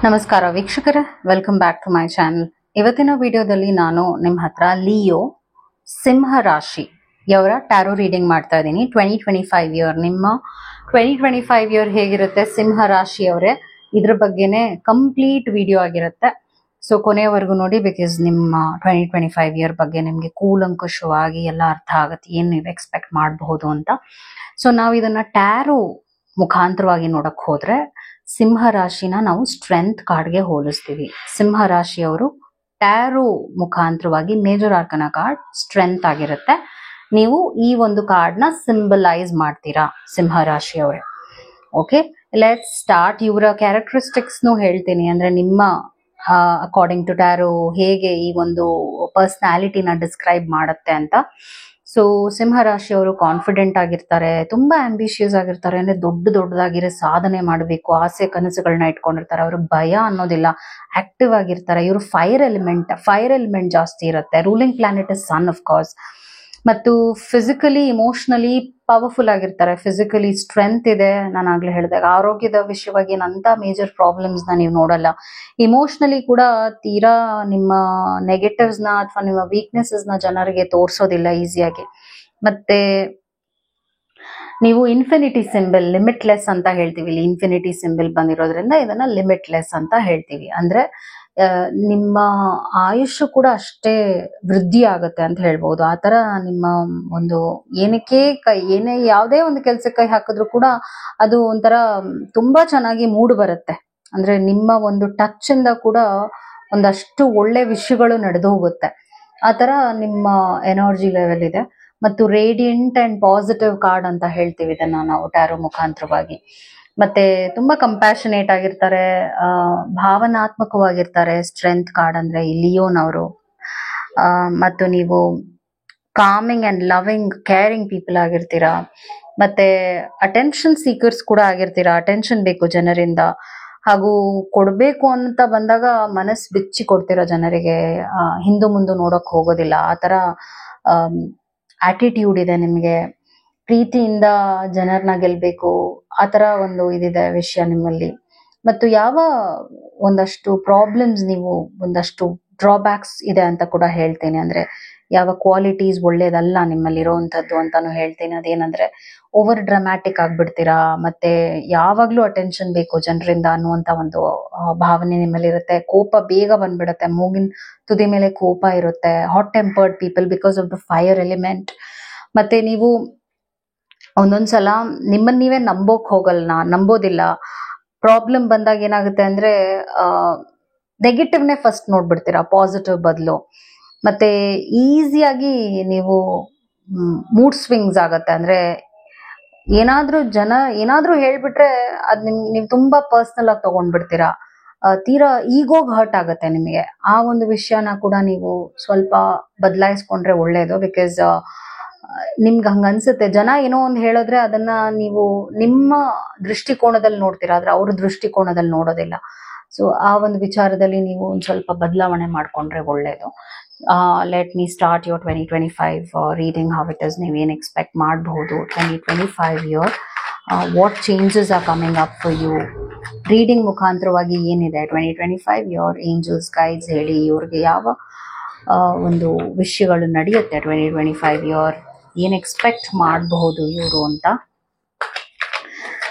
ನಮಸ್ಕಾರ ವೀಕ್ಷಕರೇ, welcome back to my channel. ಇವತ್ತಿನ ವಿಡಿಯೋದಲ್ಲಿ ನಾನು ನಿಮ್ಮ ಹತ್ರ ಲಿಯೋ ಸಿಂಹ ರಾಶಿಯವರ ಟ್ಯಾರೋ ರೀಡಿಂಗ್ ಮಾಡ್ತಾ ಇದ್ದೀನಿ. 2025 ಇಯರ್ ನಿಮ್ಮ 2025 ಇಯರ್ ಹೇಗಿರುತ್ತೆ ಸಿಂಹ ರಾಶಿಯವರೇ, ಇದ್ರ ಬಗ್ಗೆನೇ ಕಂಪ್ಲೀಟ್ ವಿಡಿಯೋ ಆಗಿರುತ್ತೆ. ಸೊ ಕೊನೆಯವರೆಗೂ ನೋಡಿ, ಬಿಕಾಸ್ ನಿಮ್ಮ 2025 ಇಯರ್ ಬಗ್ಗೆ ನಿಮಗೆ ಕೂಲಂಕುಷವಾಗಿ ಎಲ್ಲ ಅರ್ಥ ಆಗುತ್ತೆ, ಏನು ನೀವು ಎಕ್ಸ್ಪೆಕ್ಟ್ ಮಾಡಬಹುದು ಅಂತ. ಸೊ ನಾವು ಇದನ್ನ ಟ್ಯಾರೋ ಮುಖಾಂತರವಾಗಿ ನೋಡಕ್ ಹೋದ್ರೆ ಸಿಂಹ ರಾಶಿನ ನಾವು ಸ್ಟ್ರೆಂತ್ ಕಾರ್ಡ್ಗೆ ಹೋಲಿಸ್ತೀವಿ. ಸಿಂಹ ರಾಶಿಯವರು ಟ್ಯಾರೋ ಮುಖಾಂತರವಾಗಿ ಮೇಜರ್ ಆರ್ಕನ ಕಾರ್ಡ್ ಸ್ಟ್ರೆಂತ್ ಆಗಿರುತ್ತೆ. ನೀವು ಈ ಒಂದು ಕಾರ್ಡ್ ನ ಸಿಂಬಲೈಸ್ ಮಾಡ್ತೀರಾ ಸಿಂಹ ರಾಶಿಯವರೇ. Okay, let's start. ಇವರ ಕ್ಯಾರೆಕ್ಟರಿಸ್ಟಿಕ್ಸ್ ಹೇಳ್ತೀನಿ, ಅಂದ್ರೆ ನಿಮ್ಮ ಅಕಾರ್ಡಿಂಗ್ ಟು ಟ್ಯಾರೋ ಹೇಗೆ ಈ ಒಂದು ಪರ್ಸನಾಲಿಟಿನ ಡಿಸ್ಕ್ರೈಬ್ ಮಾಡುತ್ತೆ ಅಂತ. ಸೊ ಸಿಂಹ ರಾಶಿಯವರು ಕಾನ್ಫಿಡೆಂಟ್ ಆಗಿರ್ತಾರೆ, ತುಂಬಾ ಆಂಬಿಷಿಯಸ್ ಆಗಿರ್ತಾರೆ, ಅಂದ್ರೆ ದೊಡ್ಡದಾಗಿರೋ ಸಾಧನೆ ಮಾಡಬೇಕು ಆಸೆ ಕನಸುಗಳನ್ನ ಇಟ್ಕೊಂಡಿರ್ತಾರೆ. ಅವ್ರಿಗೆ ಭಯ ಅನ್ನೋದಿಲ್ಲ, ಆಕ್ಟಿವ್ ಆಗಿರ್ತಾರೆ. ಇವರು ಫೈರ್ ಎಲಿಮೆಂಟ್ ಜಾಸ್ತಿ ಇರುತ್ತೆ. Ruling planet is son of course. ಮತ್ತು ಫಿಸಿಕಲಿ ಇಮೋಷನಲಿ ಪವರ್ಫುಲ್ ಆಗಿರ್ತಾರೆ. ಫಿಸಿಕಲಿ ಸ್ಟ್ರೆಂತ್ ಇದೆ, ನಾನು ಆಗ್ಲೇ ಹೇಳಿದಾಗ. ಆರೋಗ್ಯದ ವಿಷಯವಾಗಿ ಏನಂತ ಮೇಜರ್ ಪ್ರಾಬ್ಲಮ್ಸ್ ನ ನೀವು ನೋಡಲ್ಲ. ಇಮೋಷನಲಿ ಕೂಡ ತೀರಾ ನಿಮ್ಮ ನೆಗೆಟಿವ್ಸ್ ನ ಅಥವಾ ನಿಮ್ಮ ವೀಕ್ನೆಸಸ್ ನ ಜನರಿಗೆ ತೋರಿಸೋದಿಲ್ಲ ಈಸಿಯಾಗಿ. ಮತ್ತೆ ನೀವು ಇನ್ಫಿನಿಟಿ ಸಿಂಬಲ್, ಲಿಮಿಟ್ಲೆಸ್ ಅಂತ ಹೇಳ್ತೀವಿ. ಇಲ್ಲಿ ಇನ್ಫಿನಿಟಿ ಸಿಂಬಲ್ ಬಂದಿರೋದ್ರಿಂದ ಇದನ್ನ ಲಿಮಿಟ್ಲೆಸ್ ಅಂತ ಹೇಳ್ತೀವಿ. ಅಂದ್ರೆ ನಿಮ್ಮ ಆಯುಷ್ಯ ಕೂಡ ಅಷ್ಟೇ ವೃದ್ಧಿ ಆಗುತ್ತೆ ಅಂತ ಹೇಳ್ಬಹುದು. ಆತರ ನಿಮ್ಮ ಒಂದು ಯಾವುದೇ ಒಂದು ಕೆಲ್ಸಕ್ಕೆ ಕೈ ಹಾಕಿದ್ರು ಕೂಡ ಅದು ಒಂಥರ ತುಂಬಾ ಚೆನ್ನಾಗಿ ಮೂಡ್ ಬರುತ್ತೆ. ಅಂದ್ರೆ ನಿಮ್ಮ ಒಂದು ಟಚ್ ಇಂದ ಕೂಡ ಒಂದಷ್ಟು ಒಳ್ಳೆ ವಿಷಯಗಳು ನಡೆದು ಹೋಗುತ್ತೆ. ಆತರ ನಿಮ್ಮ ಎನರ್ಜಿ ಲೆವೆಲ್ ಇದೆ. ಮತ್ತು ರೇಡಿಯಂಟ್ ಅಂಡ್ ಪಾಸಿಟಿವ್ ಕಾರ್ಡ್ ಅಂತ ಹೇಳ್ತೀವಿ ಇದನ್ನ ನಾವು ಟ್ಯಾರೋ ಮುಖಾಂತರವಾಗಿ. ಮತ್ತೆ ತುಂಬಾ ಕಂಪ್ಯಾಷನೇಟ್ ಆಗಿರ್ತಾರೆ, ಭಾವನಾತ್ಮಕವಾಗಿರ್ತಾರೆ. ಸ್ಟ್ರೆಂತ್ ಕಾರ್ಡ್ ಅಂದ್ರೆ ಲಿಯೋನವರು. ಮತ್ತು ನೀವು calming and loving caring people ಆಗಿರ್ತೀರಾ. ಮತ್ತೆ ಅಟೆನ್ಷನ್ ಸೀಕರ್ಸ್ ಕೂಡ ಆಗಿರ್ತೀರಾ. ಅಟೆನ್ಷನ್ ಬೇಕು ಜನರಿಂದ, ಹಾಗೂ ಕೊಡ್ಬೇಕು ಅಂತ ಬಂದಾಗ ಮನಸ್ಸು ಬಿಚ್ಚಿ ಕೊಡ್ತೀರಾ ಜನರಿಗೆ. ಹಿಂದು ಮುಂದೆ ನೋಡಕ್ ಹೋಗೋದಿಲ್ಲ. ಆತರ ಆಟಿಟ್ಯೂಡ್ ಇದೆ ನಿಮ್ಗೆ. ಪ್ರೀತಿಯಿಂದ ಜನರನ್ನ ಗೆಲ್ಬೇಕು, ಆತರ ಒಂದು ಇದಿದೆ ವಿಷಯ ನಿಮ್ಮಲ್ಲಿ. ಮತ್ತು ಒಂದಷ್ಟು ಪ್ರಾಬ್ಲಮ್ಸ್, ನೀವು ಒಂದಷ್ಟು ಡ್ರಾಬ್ಯಾಕ್ಸ್ ಇದೆ ಅಂತ ಕೂಡ ಹೇಳ್ತೇನೆ. ಅಂದ್ರೆ ಯಾವ ಕ್ವಾಲಿಟೀಸ್ ಒಳ್ಳೇದಲ್ಲ ನಿಮ್ಮಲ್ಲಿ ಇರೋವಂಥದ್ದು ಅಂತಾನು ಹೇಳ್ತೀನಿ. ಅದೇನಂದ್ರೆ ಓವರ್ ಡ್ರಾಮ್ಯಾಟಿಕ್ ಆಗ್ಬಿಡ್ತೀರಾ, ಮತ್ತೆ ಯಾವಾಗ್ಲೂ ಅಟೆನ್ಷನ್ ಬೇಕು ಜನರಿಂದ ಅನ್ನುವಂತ ಒಂದು ಭಾವನೆ ನಿಮ್ಮಲ್ಲಿ ಇರುತ್ತೆ. ಕೋಪ ಬೇಗ ಬಂದ್ಬಿಡುತ್ತೆ, ಮೂಗಿನ ತುದಿ ಮೇಲೆ ಕೋಪ ಇರುತ್ತೆ. Hot tempered people because of the fire element. ಮತ್ತೆ ನೀವು ಒಂದೊಂದ್ಸಲ ನಿಮ್ಮನ್ನ ನೀವೇ ನಂಬೋದಿಲ್ಲ. ಪ್ರಾಬ್ಲಮ್ ಬಂದಾಗ ಏನಾಗುತ್ತೆ ಅಂದ್ರೆ ನೆಗೆಟಿವ್ನೇ ಫಸ್ಟ್ ನೋಡ್ಬಿಡ್ತೀರಾ, ಪಾಸಿಟಿವ್ ಬದಲು. ಮತ್ತೆ ಈಸಿಯಾಗಿ ನೀವು ಮೂಡ್ ಸ್ವಿಂಗ್ಸ್ ಆಗತ್ತೆ. ಅಂದ್ರೆ ಏನಾದ್ರೂ ಹೇಳ್ಬಿಟ್ರೆ ಅದ್ ನೀವು ತುಂಬಾ ಪರ್ಸನಲ್ ಆಗಿ ತಗೊಂಡ್ಬಿಡ್ತೀರಾ. ತೀರಾ ಈಗೋಗ್ ಹರ್ಟ್ ಆಗತ್ತೆ ನಿಮಗೆ. ಆ ಒಂದು ವಿಷಯನ ಕೂಡ ನೀವು ಸ್ವಲ್ಪ ಬದಲಾಯಿಸ್ಕೊಂಡ್ರೆ ಒಳ್ಳೇದು. ಬಿಕಾಸ್ ನಿಮ್ಗೆ ಹಂಗ ಅನ್ಸುತ್ತೆ, ಜನ ಏನೋ ಒಂದು ಹೇಳಿದ್ರೆ ಅದನ್ನ ನೀವು ನಿಮ್ಮ ದೃಷ್ಟಿಕೋನದಲ್ಲಿ ನೋಡ್ತೀರಾ, ಆದ್ರೆ ಅವ್ರ ದೃಷ್ಟಿಕೋನದಲ್ಲಿ ನೋಡೋದಿಲ್ಲ. ಸೊ ಆ ಒಂದು ವಿಚಾರದಲ್ಲಿ ನೀವು ಒಂದ್ ಸ್ವಲ್ಪ ಬದಲಾವಣೆ ಮಾಡ್ಕೊಂಡ್ರೆ ಒಳ್ಳೇದು. Let me start your 2025 reading. How it is, ನೀವೇನು ಎಕ್ಸ್ಪೆಕ್ಟ್ ಮಾಡಬಹುದು 2025 year. What changes are coming up for you. Reading ಮುಖಾಂತರವಾಗಿ ಏನಿದೆ 2025 ಇಯರ್. ಏಂಜಲ್ಸ್ ಗೈಡ್ಸ್ ಹೇಳಿ, ಇವ್ರಿಗೆ ಯಾವ ಒಂದು ವಿಷಯಗಳು ನಡೆಯುತ್ತೆ 2025 ಇಯರ್, ಏನ್ ಎಕ್ಸ್ಪೆಕ್ಟ್ ಮಾಡಬಹುದು ಇವರು ಅಂತ.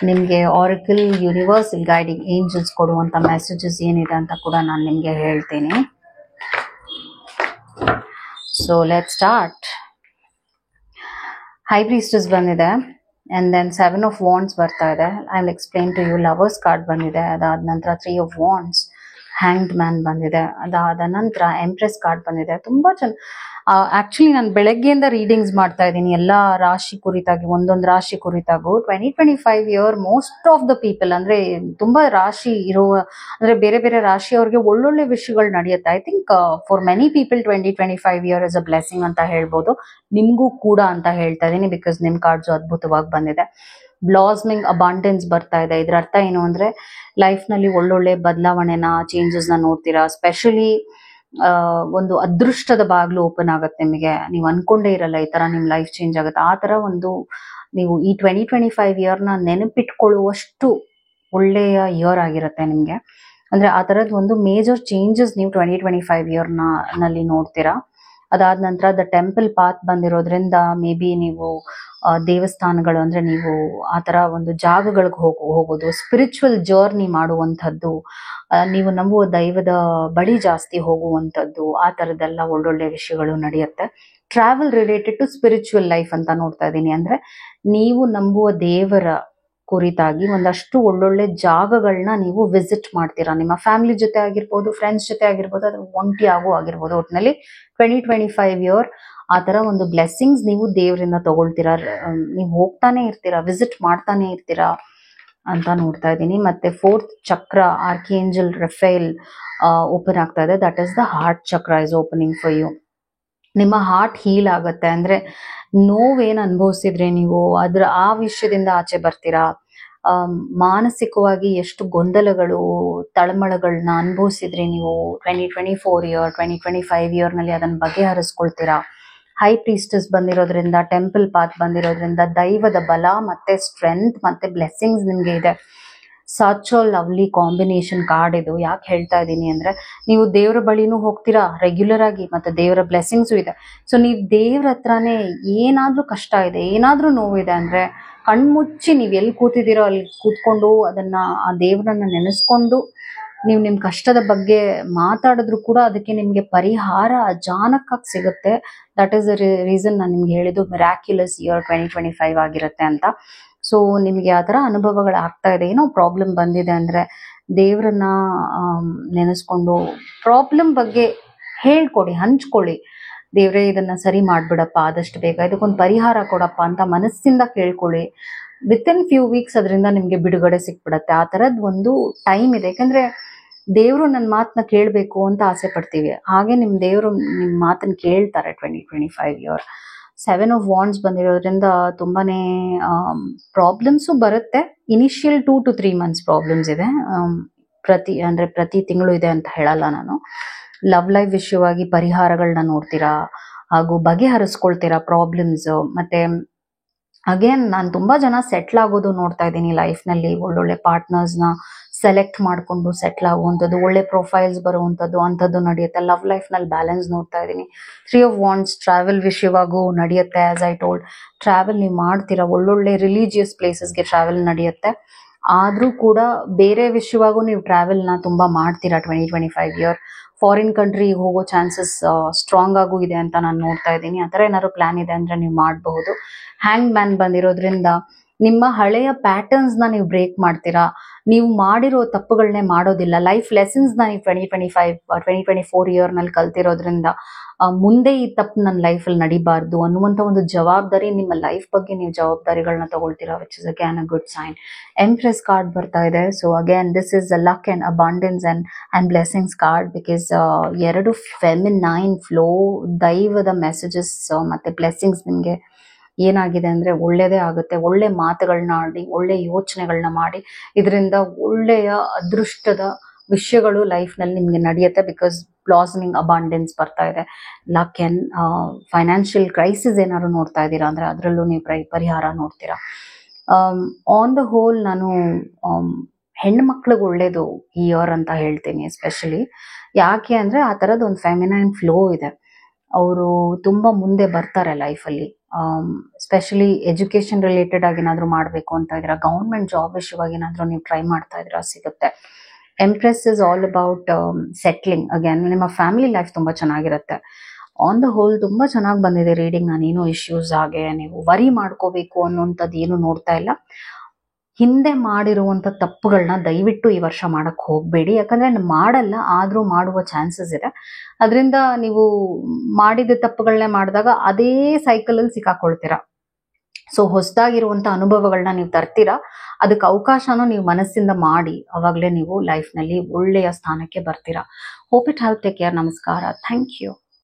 ನಿಮ್ಗೆ ಆರಕಲ್, ಯೂನಿವರ್ಸಲ್ ಗೈಡಿಂಗ್ ಏಂಜಲ್ಸ್ ಕೊಡುವಂತ ಮೆಸೇಜಸ್ ಏನಿದೆ ಅಂತ ಕೂಡ ನಾನು ನಿಮ್ಗೆ ಹೇಳ್ತೀನಿ. So let start. High priestess ಬಂದಿದೆ, ಅಂಡ್ ದೆನ್ 7 ಆಫ್ ವಾಂಡ್ಸ್ ಬರ್ತಾ ಇದೆ. I will explain to you. Lovers card ಬಂದಿದೆ, ಅದಾದ ನಂತರ 3 ಆಫ್ ವಾಂಡ್ಸ್, ಹ್ಯಾಂಗ್ಡ್ ಮ್ಯಾನ್ ಬಂದಿದೆ, ಅದಾದ ನಂತರ ಎಂಪ್ರೆಸ್ ಕಾರ್ಡ್ ಬಂದಿದೆ. ತುಂಬಾ ಆಕ್ಚುಲಿ ನಾನು ಬೆಳಗ್ಗೆಯಿಂದ ರೀಡಿಂಗ್ಸ್ ಮಾಡ್ತಾ ಇದ್ದೀನಿ ಎಲ್ಲಾ ರಾಶಿ ಕುರಿತಾಗಿ, ಒಂದೊಂದು ರಾಶಿ ಕುರಿತಾಗೂ. 2025 year most of the people, ಅಂದ್ರೆ ತುಂಬಾ ರಾಶಿ ಇರುವ, ಅಂದ್ರೆ ಬೇರೆ ಬೇರೆ ರಾಶಿಯವ್ರಿಗೆ ಒಳ್ಳೊಳ್ಳೆ ವಿಷಯಗಳು ನಡೆಯುತ್ತೆ. I think for many people 2025 year is a blessing ಅಂತ ಹೇಳ್ಬೋದು. ನಿಮ್ಗೂ ಕೂಡ ಅಂತ ಹೇಳ್ತಾ ಇದೀನಿ, ಬಿಕಾಸ್ ನಿಮ್ ಕಾರ್ಡ್ಸ್ ಅದ್ಭುತವಾಗಿ ಬಂದಿದೆ. ಬ್ಲಾಸ್ಮಿಂಗ್ ಅಬಾಂಡೆನ್ಸ್ ಬರ್ತಾ ಇದೆ. ಇದ್ರ ಅರ್ಥ ಏನು ಅಂದ್ರೆ ಲೈಫ್ ನಲ್ಲಿ ಒಳ್ಳೊಳ್ಳೆ ಬದಲಾವಣೆನ, ಚೇಂಜಸ್ ನ ನೋಡ್ತೀರಾ. ಸ್ಪೆಷಲಿ ಒಂದು ಅದೃಷ್ಟದ ಬಾಗ್ಲು ಓಪನ್ ಆಗುತ್ತೆ ನಿಮಗೆ. ನೀವು ಅನ್ಕೊಂಡೇ ಇರಲ್ಲ ಈ ತರ ನಿಮ್ ಲೈಫ್ ಚೇಂಜ್ ಆಗುತ್ತೆ. ಆ ತರ ಒಂದು ನೀವು ಈ 2025 ಇಯರ್ ನ ನೆನಪಿಟ್ಕೊಳ್ಳುವಷ್ಟು ಒಳ್ಳೆಯ ಇಯರ್ ಆಗಿರುತ್ತೆ ನಿಮ್ಗೆ. ಅಂದ್ರೆ ಆ ತರದ್ ಒಂದು ಮೇಜರ್ ಚೇಂಜಸ್ ನೀವು 2025 ನಲ್ಲಿ ನೋಡ್ತೀರಾ. ಅದಾದ ನಂತರ ದ ಟೆಂಪಲ್ ಪಾತ್ ಬಂದಿರೋದ್ರಿಂದ ಮೇ ಬಿ ನೀವು ದೇವಸ್ಥಾನಗಳು ಅಂದ್ರೆ ನೀವು ಆ ತರ ಒಂದು ಜಾಗಗಳಿಗೆ ಹೋಗೋದು, ಸ್ಪಿರಿಚುವಲ್ ಜರ್ನಿ ಮಾಡುವಂಥದ್ದು, ನೀವು ನಂಬುವ ದೈವದ ಬಳಿ ಜಾಸ್ತಿ ಹೋಗುವಂಥದ್ದು, ಆ ತರದೆಲ್ಲ ಒಳ್ಳೊಳ್ಳೆ ವಿಷಯಗಳು ನಡೆಯುತ್ತೆ. Travel related to spiritual life ಅಂತ ನೋಡ್ತಾ ಇದ್ದೀನಿ. ಅಂದ್ರೆ ನೀವು ನಂಬುವ ದೇವರ ಕುರಿತಾಗಿ ಒಂದಷ್ಟು ಒಳ್ಳೊಳ್ಳೆ ಜಾಗಗಳನ್ನ ನೀವು ವಿಸಿಟ್ ಮಾಡ್ತೀರಾ. ನಿಮ್ಮ ಫ್ಯಾಮಿಲಿ ಜೊತೆ ಆಗಿರ್ಬೋದು, ಫ್ರೆಂಡ್ಸ್ ಜೊತೆ ಆಗಿರ್ಬೋದು, ಅದು ಒಂಟಿಯಾಗೂ ಆಗಿರ್ಬೋದು. ಒಟ್ಟಿನಲ್ಲಿ 2025 ಆ ತರ ಒಂದು ಬ್ಲೆಸ್ಸಿಂಗ್ಸ್ ನೀವು ದೇವರಿಂದ ತಗೊಳ್ತೀರಾ. ನೀವು ಹೋಗ್ತಾನೆ ಇರ್ತೀರಾ, ವಿಸಿಟ್ ಮಾಡ್ತಾನೆ ಇರ್ತೀರಾ ಅಂತ ನೋಡ್ತಾ ಇದ್ದೀನಿ. ಮತ್ತೆ 4th ಚಕ್ರ ಆರ್ಕಿಏಂಜಲ್ ರಫೇಲ್ ಓಪನ್ ಆಗ್ತಾ ಇದೆ. ದಟ್ ಇಸ್ ದ ಹಾರ್ಟ್ ಚಕ್ರ ಇಸ್ ಓಪನಿಂಗ್ ಫಾರ್ ಯು. ನಿಮ್ಮ ಹಾರ್ಟ್ ಹೀಲ್ ಆಗುತ್ತೆ. ಅಂದ್ರೆ ನೋವೇನ್ ಅನುಭವಿಸಿದ್ರೆ ನೀವು ಆ ವಿಷಯದಿಂದ ಆಚೆ ಬರ್ತೀರಾ. ಮಾನಸಿಕವಾಗಿ ಎಷ್ಟು ಗೊಂದಲಗಳು ತಳಮಳಗಳನ್ನ ಅನುಭವಿಸಿದ್ರೆ ನೀವು 2025 ನಲ್ಲಿ ಅದನ್ನ ಬಗೆಹರಿಸ್ಕೊಳ್ತೀರಾ. ಹೈ ಪ್ರೀಸ್ಟಸ್ ಬಂದಿರೋದ್ರಿಂದ, ಟೆಂಪಲ್ ಪಾತ್ ಬಂದಿರೋದ್ರಿಂದ ದೈವದ ಬಲ ಮತ್ತೆ ಸ್ಟ್ರೆಂತ್ ಮತ್ತೆ ಬ್ಲೆಸ್ಸಿಂಗ್ಸ್ ನಿಮ್ಗೆ ಇದೆ. Such a lovely combination card ಇದು. ಯಾಕೆ ಹೇಳ್ತಾ ಇದ್ದೀನಿ ಅಂದ್ರೆ ನೀವು ದೇವರ ಬಳಿನೂ ಹೋಗ್ತೀರಾ ರೆಗ್ಯುಲರ್ ಆಗಿ, ಮತ್ತೆ ದೇವರ ಬ್ಲೆಸ್ಸಿಂಗ್ಸು ಇದೆ. ಸೊ ನೀವು ದೇವ್ರ ಹತ್ರನೇ ಏನಾದ್ರೂ ಕಷ್ಟ ಇದೆ, ಏನಾದ್ರೂ ನೋವಿದೆ ಅಂದ್ರೆ ಕಣ್ಮುಚ್ಚಿ ನೀವು ಎಲ್ಲಿ ಕೂತಿದ್ದೀರೋ ಅಲ್ಲಿ ಕೂತ್ಕೊಂಡು ಅದನ್ನ ಆ ದೇವರನ್ನ ನೆನೆಸ್ಕೊಂಡು ನೀವು ನಿಮ್ ಕಷ್ಟದ ಬಗ್ಗೆ ಮಾತಾಡಿದ್ರು ಕೂಡ ಅದಕ್ಕೆ ನಿಮ್ಗೆ ಪರಿಹಾರ ಅಚಾನಕ್ಕಾಗಿ ಸಿಗುತ್ತೆ. ದಟ್ ಈಸ್ ದ ರೀಸನ್ ನಾನು ನಿಮ್ಗೆ ಹೇಳಿದ್ದು ಮಿರಾಕ್ಯುಲಸ್ ಇಯರ್ 2025 ಆಗಿರುತ್ತೆ ಅಂತ. ಸೊ ನಿಮ್ಗೆ ಆ ತರ ಅನುಭವಗಳು ಆಗ್ತಾ ಇದೆ, ಏನೋ ಪ್ರಾಬ್ಲಮ್ ಬಂದಿದೆ ಅಂದ್ರೆ ದೇವ್ರನ್ನ ನೆನೆಸ್ಕೊಂಡು ಪ್ರಾಬ್ಲಮ್ ಬಗ್ಗೆ ಹೇಳ್ಕೊಡಿ, ಹಂಚ್ಕೊಳ್ಳಿ. ದೇವ್ರೇ ಇದನ್ನ ಸರಿ ಮಾಡ್ಬಿಡಪ್ಪ ಆದಷ್ಟು ಬೇಗ, ಇದಕ್ಕೊಂದು ಪರಿಹಾರ ಕೊಡಪ್ಪ ಅಂತ ಮನಸ್ಸಿಂದ ಕೇಳ್ಕೊಳ್ಳಿ. ವಿತಿನ್ ಫ್ಯೂ ವೀಕ್ಸ್ ಅದರಿಂದ ನಿಮ್ಗೆ ಬಿಡುಗಡೆ ಸಿಕ್ಬಿಡತ್ತೆ. ಆ ತರದ್ ಒಂದು ಟೈಮ್ ಇದೆ. ಯಾಕಂದ್ರೆ ದೇವ್ರು ನನ್ನ ಮಾತನ್ನ ಕೇಳ್ಬೇಕು ಅಂತ ಆಸೆ ಪಡ್ತೀವಿ, ಹಾಗೆ ನಿಮ್ ದೇವ್ರು ನಿಮ್ ಮಾತನ್ನ ಕೇಳ್ತಾರೆ. 2025 7 of Wands ಬಂದಿರೋದ್ರಿಂದ ತುಂಬಾನೇ ಪ್ರಾಬ್ಲಮ್ಸು ಬರುತ್ತೆ. ಇನಿಷಿಯಲ್ 2 to 3 months ಪ್ರಾಬ್ಲಮ್ಸ್ ಇದೆ. ಪ್ರತಿ ತಿಂಗಳು ಇದೆ ಅಂತ ಹೇಳಲ್ಲ ನಾನು. ಲವ್ ಲೈಫ್ ವಿಷಯವಾಗಿ ಪರಿಹಾರಗಳನ್ನ ನೋಡ್ತೀರಾ ಹಾಗೂ ಬಗೆಹರಿಸ್ಕೊಳ್ತೀರಾ ಪ್ರಾಬ್ಲಮ್ಸ್. ಮತ್ತೆ ಅಗೇನ್ ನಾನು ತುಂಬಾ ಜನ ಸೆಟ್ಲ್ ಆಗೋದು ನೋಡ್ತಾ ಇದ್ದೀನಿ ಲೈಫ್ ನಲ್ಲಿ. ಒಳ್ಳೊಳ್ಳೆ ಪಾರ್ಟ್ನರ್ಸ್ನ ಸೆಲೆಕ್ಟ್ ಮಾಡ್ಕೊಂಡು ಸೆಟ್ಲ್ ಆಗುವಂಥದ್ದು, ಒಳ್ಳೆ ಪ್ರೊಫೈಲ್ಸ್ ಬರುವಂಥದ್ದು ಅಂಥದ್ದು ನಡೆಯುತ್ತೆ. ಲವ್ ಲೈಫ್ ನಲ್ಲಿ ಬ್ಯಾಲೆನ್ಸ್ ನೋಡ್ತಾ ಇದ್ದೀನಿ. 3 of Wands ಟ್ರಾವೆಲ್ ವಿಷಯವಾಗೂ ನಡೆಯುತ್ತೆ. ಆಸ್ ಐ ಟೋಲ್ಡ್, ಟ್ರಾವೆಲ್ ನೀವು ಮಾಡ್ತೀರಾ, ಒಳ್ಳೊಳ್ಳೆ ರಿಲಿಜಿಯಸ್ ಪ್ಲೇಸಸ್ಗೆ ಟ್ರಾವೆಲ್ ನಡೆಯುತ್ತೆ. ಆದ್ರೂ ಕೂಡ ಬೇರೆ ವಿಷಯವಾಗೂ ನೀವು ಟ್ರಾವೆಲ್ನ ತುಂಬಾ ಮಾಡ್ತೀರಾ 2025. ಫಾರಿನ್ ಕಂಟ್ರಿಗೆ ಹೋಗೋ ಚಾನ್ಸಸ್ ಸ್ಟ್ರಾಂಗ್ ಆಗೂ ಇದೆ ಅಂತ ನಾನು ನೋಡ್ತಾ ಇದ್ದೀನಿ. ಆ ಥರ ಏನಾದ್ರು ಪ್ಲಾನ್ ಇದೆ ಅಂದ್ರೆ ನೀವು ಮಾಡಬಹುದು. ಹ್ಯಾಂಗ್ ಮ್ಯಾನ್ ಬಂದಿರೋದ್ರಿಂದ ನಿಮ್ಮ ಹಳೆಯ ಪ್ಯಾಟರ್ನ್ಸ್ನ ನೀವು ಬ್ರೇಕ್ ಮಾಡ್ತೀರಾ. ನೀವು ಮಾಡಿರೋ ತಪ್ಪುಗಳನ್ನೇ ಮಾಡೋದಿಲ್ಲ. ಲೈಫ್ ಲೆಸನ್ಸ್ನ ನೀವು 2024 ನಲ್ಲಿ ಕಲ್ತಿರೋದ್ರಿಂದ ಮುಂದೆ ಈ ತಪ್ಪು ನನ್ನ ಲೈಫಲ್ಲಿ ನಡಿಬಾರ್ದು ಅನ್ನುವಂಥ ಒಂದು ಜವಾಬ್ದಾರಿ, ನಿಮ್ಮ ಲೈಫ್ ಬಗ್ಗೆ ನೀವು ಜವಾಬ್ದಾರಿಗಳನ್ನ ತಗೊಳ್ತೀರಾ, which is again a good sign. Empress card ಬರ್ತಾ ಇದೆ. So again this is a luck and abundance and blessings card. Because ಎರಡು ಫೆಮಿನೈನ್ ಫ್ಲೋ, ದೈವದ ಮೆಸೇಜಸ್ ಮತ್ತೆ ಬ್ಲೆಸ್ಸಿಂಗ್ಸ್ ನಿಮಗೆ ಏನಾಗಿದೆ ಅಂದ್ರೆ ಒಳ್ಳೇದೇ ಆಗುತ್ತೆ. ಒಳ್ಳೆ ಮಾತುಗಳನ್ನ ಆಡಿ, ಒಳ್ಳೆ ಯೋಚನೆಗಳನ್ನ ಮಾಡಿ, ಇದರಿಂದ ಒಳ್ಳೆಯ ಅದೃಷ್ಟದ ವಿಷಯಗಳು ಲೈಫ್ ನಲ್ಲಿ ನಿಮ್ಗೆ ನಡೆಯುತ್ತೆ. ಬಿಕಾಸ್ ಬ್ಲಾಸಮಿಂಗ್ ಅಬಂಡೆನ್ಸ್ ಬರ್ತಾ ಇದೆ. ಲಕ್ ಅಂಡ್ ಫೈನಾನ್ಷಿಯಲ್ ಕ್ರೈಸಿಸ್ ಏನಾದ್ರು ನೋಡ್ತಾ ಇದ್ದೀರಾ ಅಂದ್ರೆ ಅದರಲ್ಲೂ ನೀವು ಪರಿಹಾರ ನೋಡ್ತೀರಾ. ಆನ್ ದ ಹೋಲ್ ನಾನು ಹೆಣ್ಮಕ್ಳಿಗೆ ಒಳ್ಳೇದು ಈ ಇಯರ್ ಅಂತ ಹೇಳ್ತೀನಿ. ಎಸ್ಪೆಷಲಿ ಯಾಕೆ ಅಂದ್ರೆ ಆ ತರದ್ ಒಂದು ಫೆಮಿನೈನ್ ಫ್ಲೋ ಇದೆ. ಅವರು ತುಂಬಾ ಮುಂದೆ ಬರ್ತಾರೆ ಲೈಫಲ್ಲಿ. ಸ್ಪೆಷಲಿ ಎಜುಕೇಶನ್ ರಿಲೇಟೆಡ್ ಆಗಿ ಏನಾದ್ರು ಮಾಡಬೇಕು ಅಂತ ಇದ್ದೀರಾ, ಗೌರ್ಮೆಂಟ್ ಜಾಬ್ ವಿಷಯವಾಗಿ ಏನಾದ್ರು ನೀವು ಟ್ರೈ ಮಾಡ್ತಾ ಇದ್ದೀರಾ, ಸಿಗುತ್ತೆ. Empress is all about settling. Again ನಿಮ್ಮ ಫ್ಯಾಮಿಲಿ ಲೈಫ್ ತುಂಬಾ ಚೆನ್ನಾಗಿರುತ್ತೆ. ಆನ್ ದ ಹೋಲ್ ತುಂಬಾ ಚೆನ್ನಾಗಿ ಬಂದಿದೆ ರೀಡಿಂಗ್. ನಾನೇನು ಇಶ್ಯೂಸ್ ಹಾಗೆ ನೀವು ವರಿ ಮಾಡ್ಕೋಬೇಕು ಅನ್ನೋಂಥದ್ದು ಏನು ನೋಡ್ತಾ ಇಲ್ಲ. ಹಿಂದೆ ಮಾಡಿರುವಂಥ ತಪ್ಪುಗಳನ್ನ ದಯವಿಟ್ಟು ಈ ವರ್ಷ ಮಾಡಕ್ ಹೋಗ್ಬೇಡಿ. ಯಾಕಂದ್ರೆ ಮಾಡಲ್ಲ, ಆದ್ರೂ ಮಾಡುವ ಚಾನ್ಸಸ್ ಇದೆ. ಅದರಿಂದ ನೀವು ಮಾಡಿದ ತಪ್ಪುಗಳನ್ನೇ ಮಾಡಿದಾಗ ಅದೇ ಸೈಕಲ್ ಅಲ್ಲಿ ಸಿಕ್ಕಾಕೊಳ್ತೀರಾ. ಸೊ ಹೊಸದಾಗಿರುವಂತ ಅನುಭವಗಳನ್ನ ನೀವು ತರ್ತೀರಾ, ಅದಕ್ಕೆ ಅವಕಾಶನೂ ನೀವು ಮನಸ್ಸಿಂದ ಮಾಡಿ, ಅವಾಗಲೇ ನೀವು ಲೈಫ್ ನಲ್ಲಿ ಒಳ್ಳೆಯ ಸ್ಥಾನಕ್ಕೆ ಬರ್ತೀರಾ. Hope it help. Take care. ನಮಸ್ಕಾರ. Thank you.